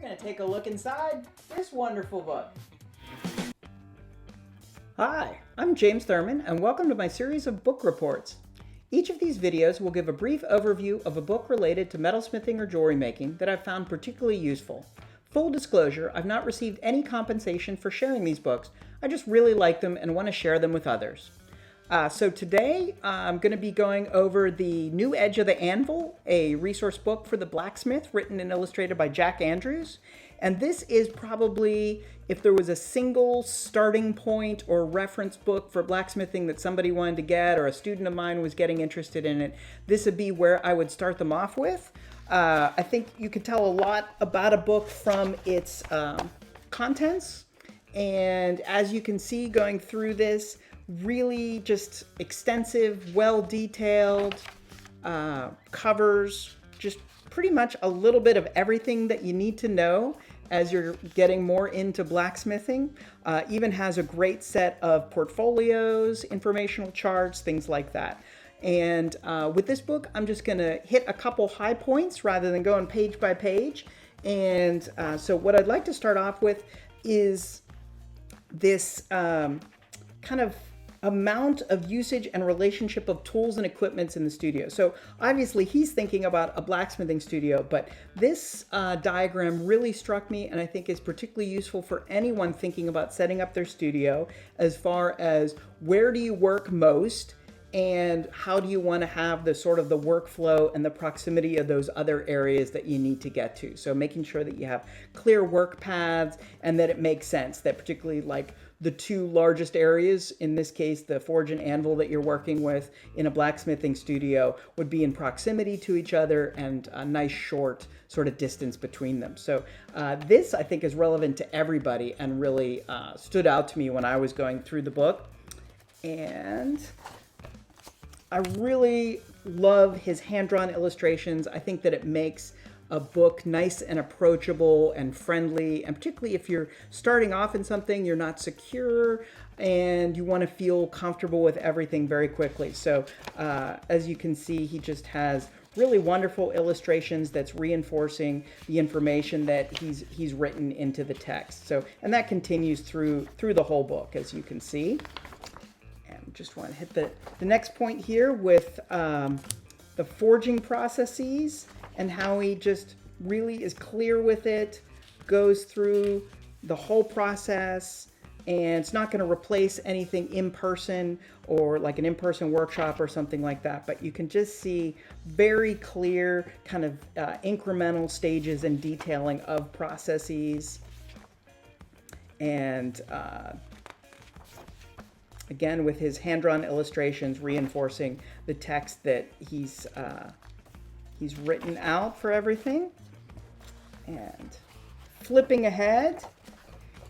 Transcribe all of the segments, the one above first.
going to take a look inside this wonderful book. Hi, I'm James Thurman, and welcome to my series of book reports. Each of these videos will give a brief overview of a book related to metalsmithing or jewelry making that I've found particularly useful. Full disclosure, I've not received any compensation for sharing these books. I just really like them and want to share them with others. So today I'm going to be going over The New Edge of the Anvil, a resource book for the blacksmith written and illustrated by Jack Andrews. And this is probably, if there was a single starting point or reference book for blacksmithing that somebody wanted to get, or a student of mine was getting interested in it, this would be where I would start them off with. I think you could tell a lot about a book from its contents. And as you can see going through this, really just extensive, well-detailed covers, just pretty much a little bit of everything that you need to know as you're getting more into blacksmithing. Even has a great set of portfolios, informational charts, things like that. And with this book, I'm just gonna hit a couple high points rather than going page by page. And so what I'd like to start off with is this kind of amount of usage and relationship of tools and equipments in the studio. So obviously he's thinking about a blacksmithing studio, but this diagram really struck me and I think is particularly useful for anyone thinking about setting up their studio, as far as where do you work most and how do you want to have the sort of the workflow and the proximity of those other areas that you need to get to. So making sure that you have clear work paths and that it makes sense, that particularly like the two largest areas, in this case, the forge and anvil that you're working with in a blacksmithing studio, would be in proximity to each other and a nice short sort of distance between them. So this, I think, is relevant to everybody and really stood out to me when I was going through the book. And I really love his hand-drawn illustrations. I think that it makes a book nice and approachable and friendly, and particularly if you're starting off in something, you're not secure and you want to feel comfortable with everything very quickly. So as you can see, he just has really wonderful illustrations that's reinforcing the information that he's written into the text. So, and that continues through the whole book, as you can see. And just want to hit the next point here with the forging processes, and how he just really is clear with it, goes through the whole process, and it's not going to replace anything in person or like an in-person workshop or something like that, but you can just see very clear kind of incremental stages and detailing of processes. And again, with his hand-drawn illustrations reinforcing the text that he's written out for everything. And flipping ahead,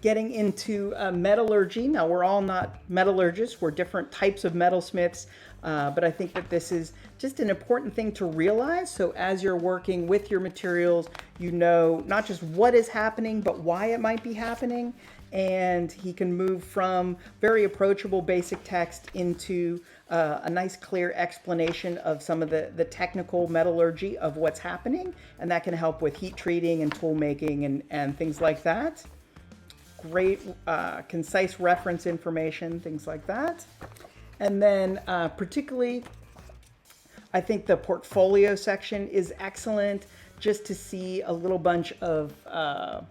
getting into metallurgy. Now, we're all not metallurgists. We're different types of metalsmiths, but I think that this is just an important thing to realize. So as you're working with your materials, you know not just what is happening, but why it might be happening. And he can move from very approachable basic text into a nice clear explanation of some of the technical metallurgy of what's happening, and that can help with heat treating and tool making and things like that. Great concise reference information, things like that. And then particularly, I think the portfolio section is excellent, just to see a little bunch of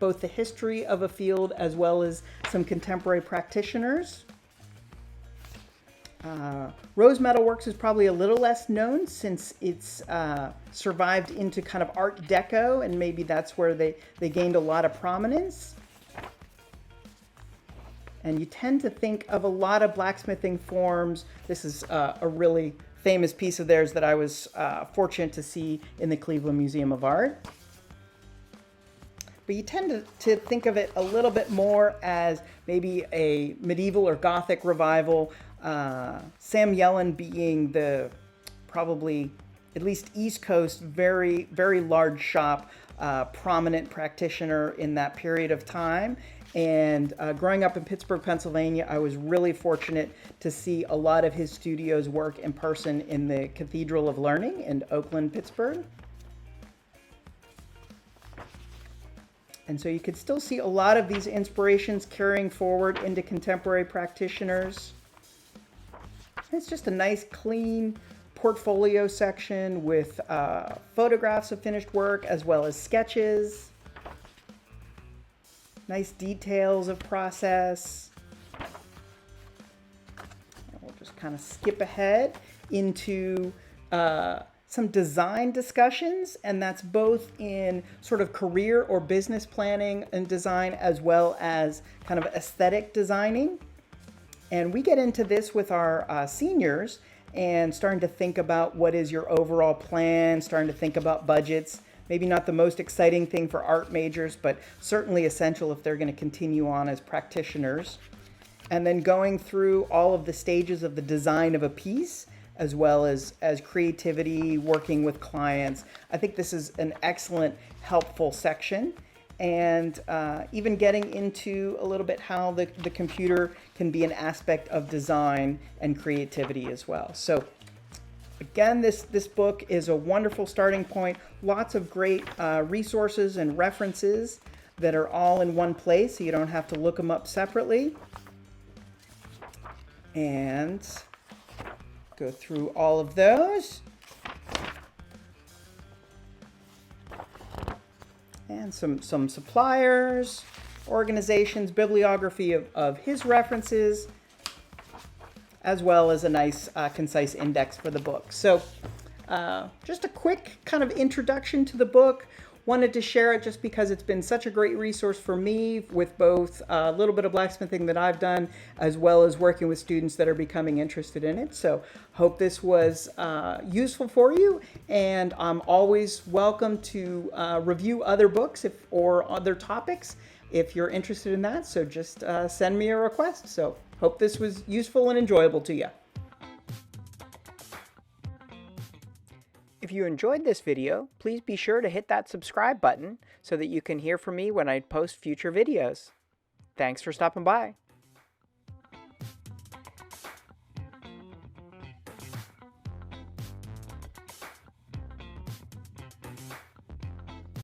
both the history of a field as well as some contemporary practitioners. Rose Metalworks is probably a little less known since it's survived into kind of Art Deco, and maybe that's where they gained a lot of prominence. And you tend to think of a lot of blacksmithing forms. This is a really famous piece of theirs that I was fortunate to see in the Cleveland Museum of Art. But you tend to think of it a little bit more as maybe a medieval or Gothic revival. Sam Yellen being the probably, at least East Coast, very, very large shop, prominent practitioner in that period of time. And growing up in Pittsburgh, Pennsylvania, I was really fortunate to see a lot of his studios work in person in the Cathedral of Learning in Oakland, Pittsburgh. And so you can still see a lot of these inspirations carrying forward into contemporary practitioners. It's just a nice, clean portfolio section with photographs of finished work as well as sketches. Nice details of process. We'll just kind of skip ahead into some design discussions, and that's both in sort of career or business planning and design as well as kind of aesthetic designing. And we get into this with our seniors and starting to think about what is your overall plan, starting to think about budgets. Maybe not the most exciting thing for art majors, but certainly essential if they're going to continue on as practitioners. And then going through all of the stages of the design of a piece, as well as creativity, working with clients. I think this is an excellent, helpful section. And even getting into a little bit how the computer can be an aspect of design and creativity as well. So again, this book is a wonderful starting point. Lots of great resources and references that are all in one place, so you don't have to look them up separately. And go through all of those. And some suppliers, organizations, bibliography of his references, as well as a nice concise index for the book. So just a quick kind of introduction to the book. Wanted to share it just because it's been such a great resource for me with both a little bit of blacksmithing that I've done as well as working with students that are becoming interested in it. So hope this was useful for you, and I'm always welcome to review other books or other topics if you're interested in that. So just send me a request. So hope this was useful and enjoyable to you. If you enjoyed this video, please be sure to hit that subscribe button so that you can hear from me when I post future videos. Thanks for stopping by.